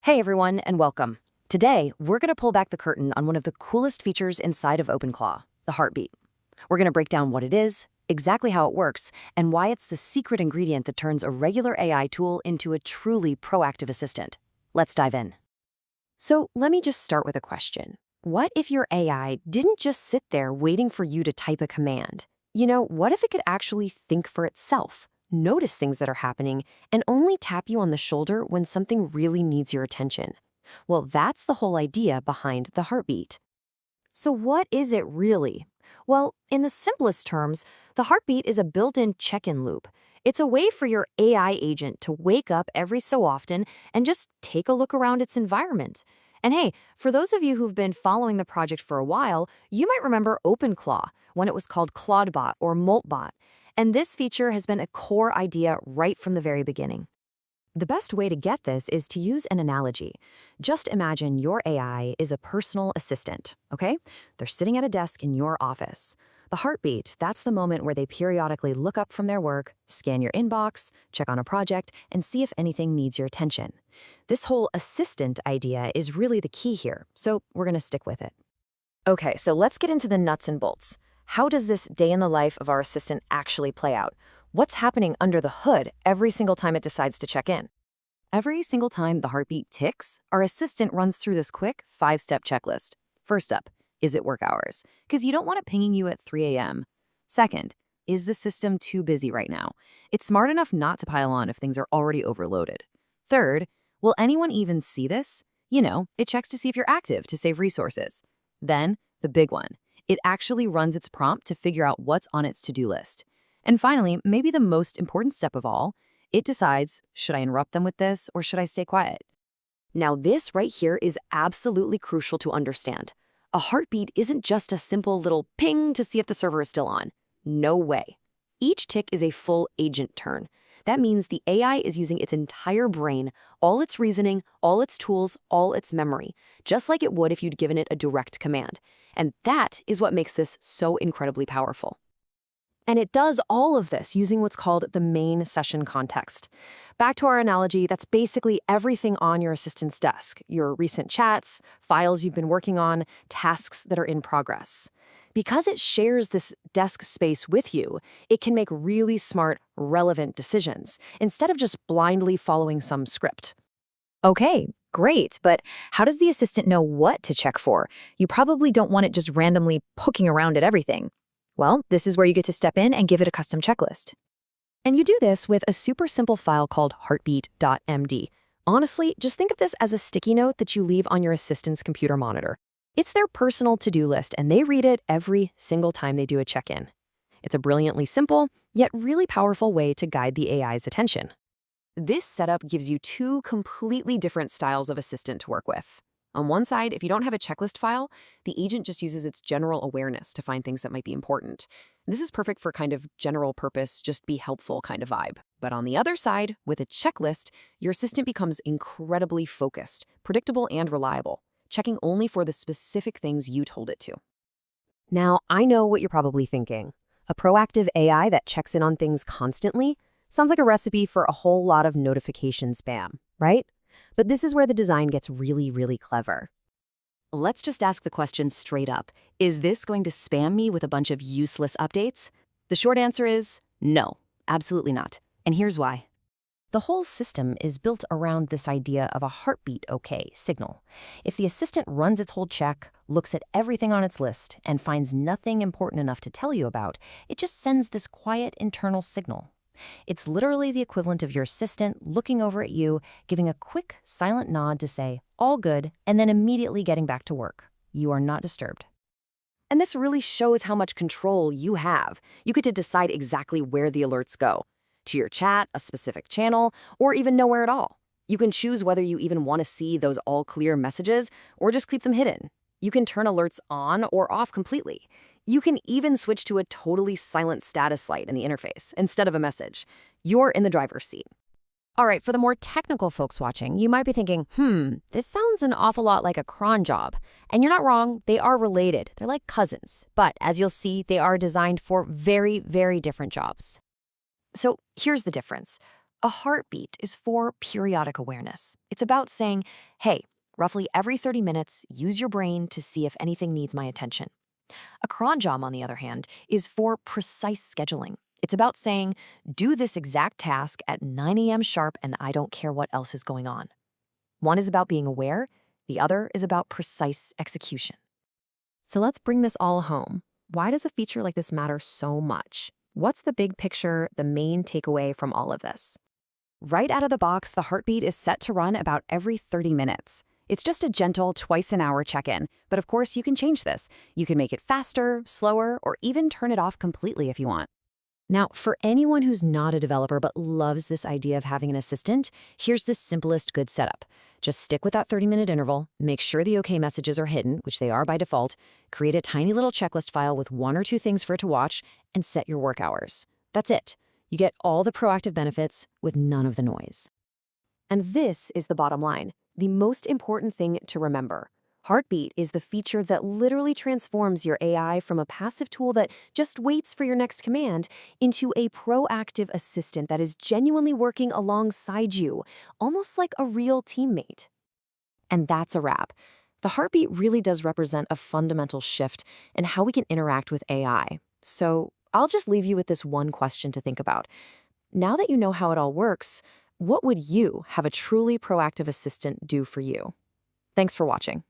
Hey everyone, and welcome. Today, we're going to pull back the curtain on one of the coolest features inside of OpenClaw, the heartbeat. We're going to break down what it is, exactly how it works, and why it's the secret ingredient that turns a regular AI tool into a truly proactive assistant. Let's dive in. So let me just start with a question. What if your AI didn't just sit there waiting for you to type a command? What if it could actually think for itself, notice things that are happening, and only tap you on the shoulder when something really needs your attention? Well, that's the whole idea behind the heartbeat. So what is it really? Well, in the simplest terms, the heartbeat is a built-in check-in loop. It's a way for your AI agent to wake up every so often and just take a look around its environment. And hey, for those of you who've been following the project for a while, you might remember OpenClaw, when it was called ClawBot or Moltbot. And this feature has been a core idea right from the very beginning. The best way to get this is to use an analogy. Just imagine your AI is a personal assistant, okay? They're sitting at a desk in your office. The heartbeat, that's the moment where they periodically look up from their work, scan your inbox, check on a project, and see if anything needs your attention. This whole assistant idea is really the key here, so we're going to stick with it. Okay, so let's get into the nuts and bolts. How does this day in the life of our assistant actually play out? What's happening under the hood every single time it decides to check in? Every single time the heartbeat ticks, our assistant runs through this quick 5-step checklist. First up, is it work hours? Because you don't want it pinging you at 3 a.m. Second, is the system too busy right now? It's smart enough not to pile on if things are already overloaded. Third, will anyone even see this? It checks to see if you're active to save resources. Then, the big one, it actually runs its prompt to figure out what's on its to-do list. And finally, maybe the most important step of all, it decides, should I interrupt them with this or should I stay quiet? Now this right here is absolutely crucial to understand. A heartbeat isn't just a simple little ping to see if the server is still on. No way. Each tick is a full agent turn. That means the AI is using its entire brain, all its reasoning, all its tools, all its memory, just like it would if you'd given it a direct command. And that is what makes this so incredibly powerful. And it does all of this using what's called the main session context. Back to our analogy, that's basically everything on your assistant's desk, your recent chats, files you've been working on, tasks that are in progress. Because it shares this desk space with you, it can make really smart, relevant decisions, instead of just blindly following some script. Okay, great, but how does the assistant know what to check for? You probably don't want it just randomly poking around at everything. Well, this is where you get to step in and give it a custom checklist. And you do this with a super simple file called heartbeat.md. Honestly, just think of this as a sticky note that you leave on your assistant's computer monitor. It's their personal to-do list, and they read it every single time they do a check-in. It's a brilliantly simple, yet really powerful way to guide the AI's attention. This setup gives you two completely different styles of assistant to work with. On one side, if you don't have a checklist file, the agent just uses its general awareness to find things that might be important. This is perfect for kind of general purpose, just be helpful kind of vibe. But on the other side, with a checklist, your assistant becomes incredibly focused, predictable, and reliable, checking only for the specific things you told it to. Now, I know what you're probably thinking. A proactive AI that checks in on things constantly sounds like a recipe for a whole lot of notification spam, right? But this is where the design gets really, really clever. Let's just ask the question straight up. Is this going to spam me with a bunch of useless updates? The short answer is no, absolutely not. And here's why. The whole system is built around this idea of a heartbeat okay signal. If the assistant runs its whole check, looks at everything on its list, and finds nothing important enough to tell you about, it just sends this quiet internal signal. It's literally the equivalent of your assistant looking over at you, giving a quick, silent nod to say, all good, and then immediately getting back to work. You are not disturbed. And this really shows how much control you have. You get to decide exactly where the alerts go. To your chat, a specific channel, or even nowhere at all. You can choose whether you even want to see those all-clear messages or just keep them hidden. You can turn alerts on or off completely. You can even switch to a totally silent status light in the interface instead of a message. You're in the driver's seat. All right, for the more technical folks watching, you might be thinking, this sounds an awful lot like a cron job. And you're not wrong, they are related. They're like cousins. But as you'll see, they are designed for very, very different jobs. So here's the difference. A heartbeat is for periodic awareness. It's about saying, hey, roughly every 30 minutes, use your brain to see if anything needs my attention. A cron job, on the other hand, is for precise scheduling. It's about saying, do this exact task at 9 a.m. sharp and I don't care what else is going on. One is about being aware, the other is about precise execution. So let's bring this all home. Why does a feature like this matter so much? What's the big picture, the main takeaway from all of this? Right out of the box, the heartbeat is set to run about every 30 minutes. It's just a gentle twice-an-hour check-in, but of course you can change this. You can make it faster, slower, or even turn it off completely if you want. Now, for anyone who's not a developer but loves this idea of having an assistant, here's the simplest good setup. Just stick with that 30-minute interval, make sure the OK messages are hidden, which they are by default, create a tiny little checklist file with 1 or 2 things for it to watch, and set your work hours. That's it. You get all the proactive benefits with none of the noise. And this is the bottom line, the most important thing to remember. Heartbeat is the feature that literally transforms your AI from a passive tool that just waits for your next command into a proactive assistant that is genuinely working alongside you, almost like a real teammate. And that's a wrap. The heartbeat really does represent a fundamental shift in how we can interact with AI. So I'll just leave you with this one question to think about. Now that you know how it all works, what would you have a truly proactive assistant do for you? Thanks for watching.